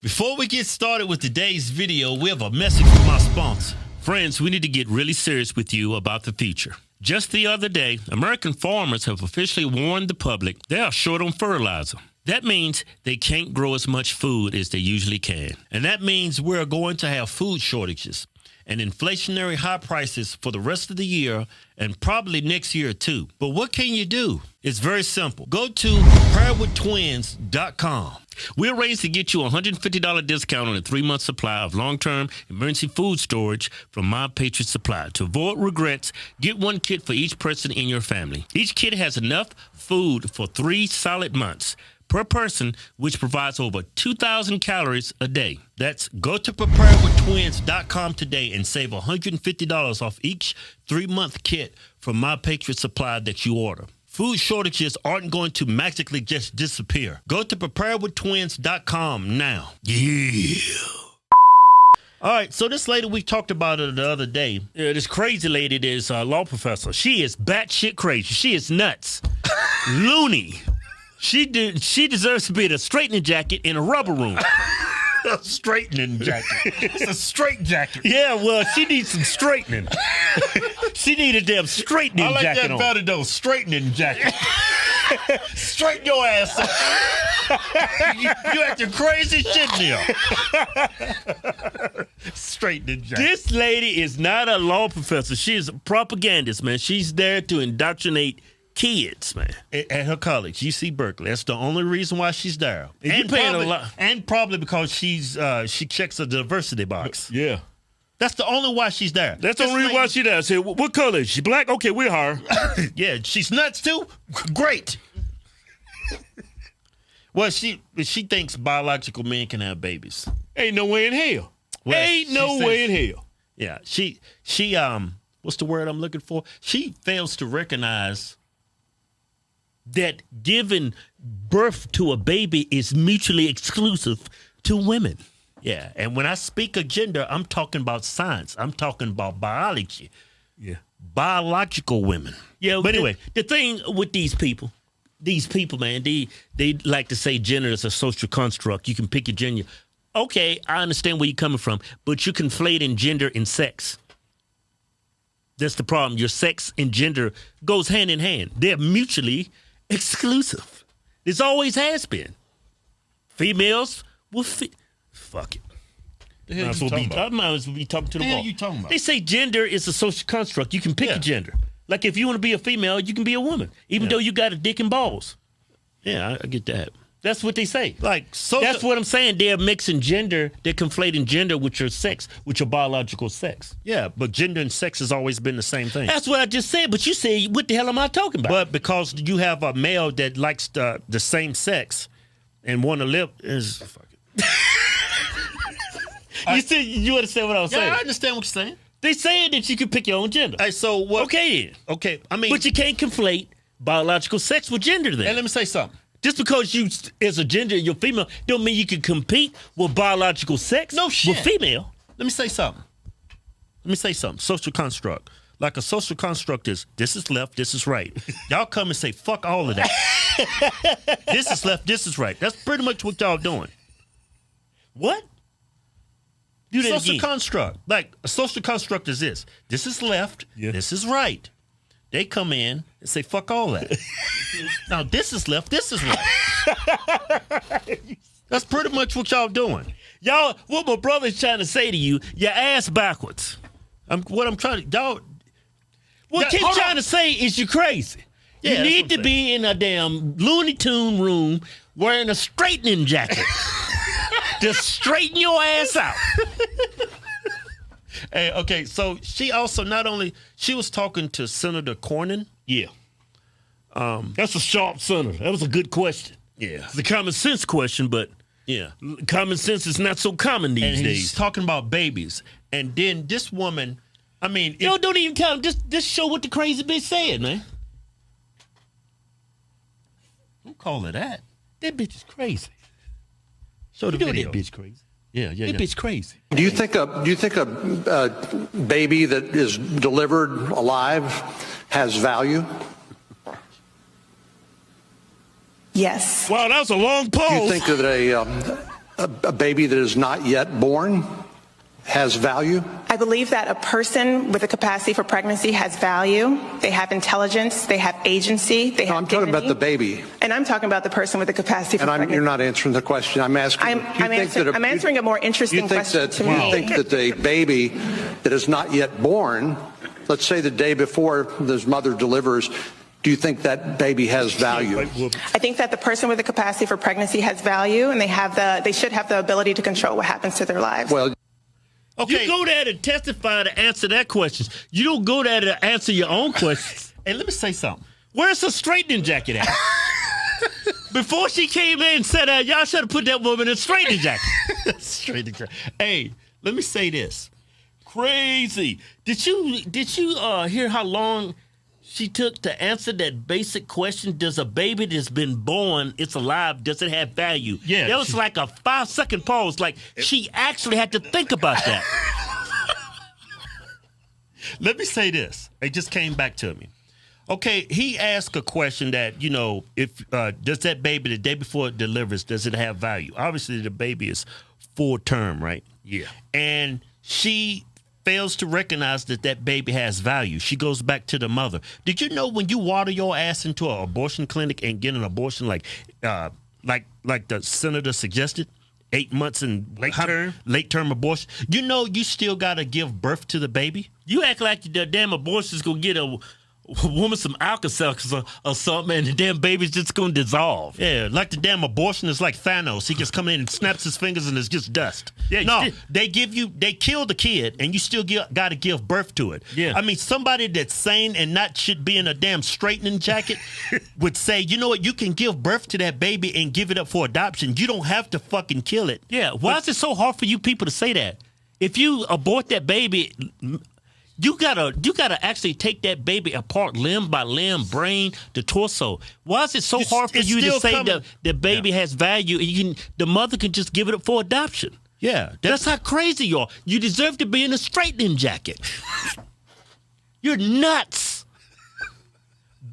Before we get started with today's video, we have a message from our sponsor. Friends, we need to get really serious with you about the future. Just the other day, American farmers have officially warned the public they are short on fertilizer. That means they can't grow as much food as they usually can. And that means we're going to have food shortages and inflationary high prices for the rest of the year and probably next year too. But what can you do? It's very simple. Go to preparewithtwins.com. We arranged to get you a $150 discount on a 3-month supply of long-term emergency food storage from My Patriot Supply. To avoid regrets, get one kit for each person in your family. Each kit has enough food for 3 solid months per person, which provides over 2,000 calories a day. That's go to preparewithtwins.com today and save $150 off each 3-month kit from My Patriot Supply that you order. Food shortages aren't going to magically just disappear. Go to preparewithtwins.com now. Yeah. All right, so this lady, we talked about her the other day. This crazy lady, this law professor. She is batshit crazy. She is nuts. Loony. She deserves to be in a straightening jacket in a rubber room. A straightening jacket. It's a straight jacket. Yeah, well, she needs some straightening. She need a damn straightening jacket. I like that better though, straightening jacket. Straighten your ass up. you acting crazy shit here. Straightening jacket. This lady is not a law professor. She is a propagandist, man. She's there to indoctrinate kids, man. At her college, UC Berkeley. That's the only reason why she's there. And probably because she checks a diversity box. Yeah. That's the only why she's there. That's the only reason why she's there. I said, what color is she? Black? Okay, we're her. Yeah, she's nuts too? Great. Well, she thinks biological men can have babies. Ain't no way in hell. Well, ain't no way in hell. Yeah, she what's the word I'm looking for? She fails to recognize that giving birth to a baby is mutually exclusive to women. Yeah, and when I speak of gender, I'm talking about science. I'm talking about biology. Yeah. Biological women. Yeah, but anyway, the thing with these people, man, they like to say gender is a social construct. You can pick your gender. Okay, I understand where you're coming from, but you're conflating gender and sex. That's the problem. Your sex and gender goes hand in hand. They're mutually exclusive. This always has been. Females will fuck it. The hell you talking about? I might as well be talking to the wall. What the hell you talking about? They say gender is a social construct. You can pick a gender. Like if you want to be a female, you can be a woman, even though you got a dick and balls. Yeah, I get that. That's what they say. That's what I'm saying. They're mixing gender. They're conflating gender with your sex, with your biological sex. Yeah, but gender and sex has always been the same thing. That's what I just said. But you say, what the hell am I talking about? But because you have a male that likes the same sex and want to live is fuck it. You understand what I was saying? Yeah, I understand what you're saying. They saying that you can pick your own gender. Hey, so what? Okay, then. Okay, I mean, but you can't conflate biological sex with gender. Then, and let me say something. Just because you, as a gender, you're female, don't mean you can compete with biological sex. No shit. With female. Let me say something. Social construct. Like a social construct is, this is left, this is right. Y'all come and say, fuck all of that. This is left, this is right. That's pretty much what y'all doing. What? Do that social construct. Like, a social construct is this. This is left, this is right. They come in and say, fuck all that. Now, this is left, this is right. That's pretty much what y'all doing. Y'all, what my brother's trying to say to you, your ass backwards. What he's trying to say is you're crazy. Yeah, you need to be in a damn Looney Tune room wearing a straightening jacket. Just straighten your ass out. Hey, okay, so she also she was talking to Senator Cornyn. Yeah. That's a sharp senator. That was a good question. Yeah. It's a common sense question, but common sense is not so common these days. He's talking about babies. And then this woman, I mean... don't even tell him. Just show what the crazy bitch said, man. Don't call her that. That bitch is crazy. Show the video. That bitch crazy. Yeah. That bitch crazy. Do you think a baby that is delivered alive has value? Yes. Wow, that was a long pause. Do you think that a baby that is not yet born has value? I believe that a person with a capacity for pregnancy has value. They have intelligence. They have agency. They have I'm talking about dignity. the baby. And I'm talking about the person with the capacity for pregnancy. You're not answering the question. I'm asking. I'm answering a more interesting question to me. You think that a baby that is not yet born, let's say the day before his mother delivers, do you think that baby has value? I think that the person with the capacity for pregnancy has value, and they should have the ability to control what happens to their lives. Well, okay. You go there to testify to answer that question. You don't go there to answer your own questions. And let me say something. Where's the straightening jacket at? Before she came in and said, y'all should have put that woman in a straightening jacket. Straightening jacket. Hey, let me say this. Crazy. Did you hear how long she took to answer that basic question? Does a baby that's been born, it's alive, does it have value? Yeah. That was like a 5-second pause. Like, she actually had to think about that. Let me say this. It just came back to me. Okay, he asked a question that, if does that baby the day before it delivers, does it have value? Obviously, the baby is full term, right? Yeah. And she fails to recognize that baby has value. She goes back to the mother. Did you know when you water your ass into an abortion clinic and get an abortion like the senator suggested, 8 months in late term abortion, you still got to give birth to the baby? You act like the damn abortion's going to get a woman some Alka-Seltzer or something, and the damn baby's just going to dissolve. Yeah, like the damn abortion is like Thanos. He just comes in and snaps his fingers and it's just dust. Yeah, no, they kill the kid and you still got to give birth to it. Yeah. I mean, somebody that's sane and not should be in a damn straightening jacket would say, you know what, you can give birth to that baby and give it up for adoption. You don't have to fucking kill it. Yeah, why is it so hard for you people to say that? If you abort that baby, you gotta actually take that baby apart limb by limb, brain to torso. Why is it so hard for you to say the baby has value and the mother can just give it up for adoption? Yeah. That's how crazy you are. You deserve to be in a straightening jacket. You're nuts.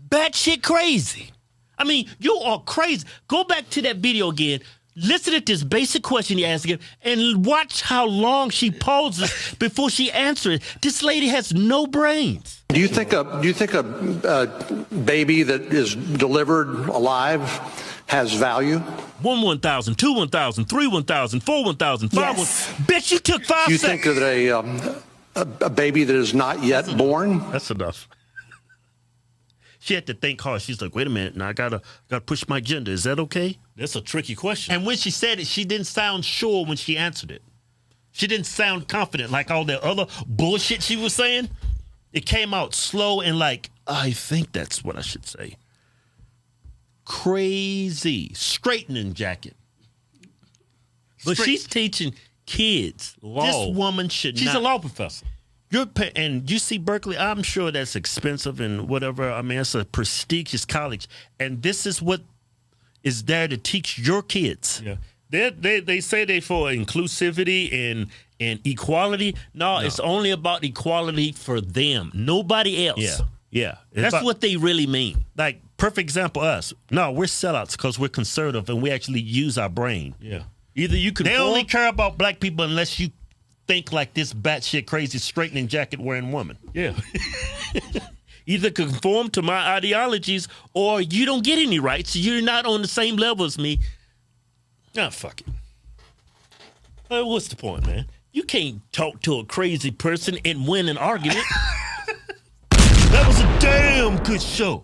Batshit crazy. I mean, you are crazy. Go back to that video again. Listen to this basic question he asked again and watch how long she pauses before she answers. This lady has no brains. Do you think a baby that is delivered alive has value? 1,000, 2 1,000, 3 1,000, 4 1,000, 5 Yes. 1,000. Bet you took 5 Do you seconds. think that a baby that is not yet born? That's enough. She had to think hard. She's like, wait a minute, now I gotta push my gender. Is that okay? That's a tricky question. And when she said it, she didn't sound sure when she answered it. She didn't sound confident like all that other bullshit she was saying. It came out slow and like, I think that's what I should say. Crazy. Straightening jacket. But she's teaching kids law. This woman should She's not. a law professor. And you see Berkeley, I'm sure that's expensive and whatever. I mean, it's a prestigious college. And this is what is there to teach your kids. Yeah. They say they for inclusivity and equality. No, it's only about equality for them. Nobody else. Yeah. That's what they really mean. Like, perfect example, us. No, we're sellouts because we're conservative and we actually use our brain. Yeah. Either you can. They only care about black people unless you think like this batshit crazy straightening jacket wearing woman. Yeah. Either conform to my ideologies or you don't get any rights. You're not on the same level as me. Ah, fuck it. What's the point, man? You can't talk to a crazy person and win an argument. That was a damn good show.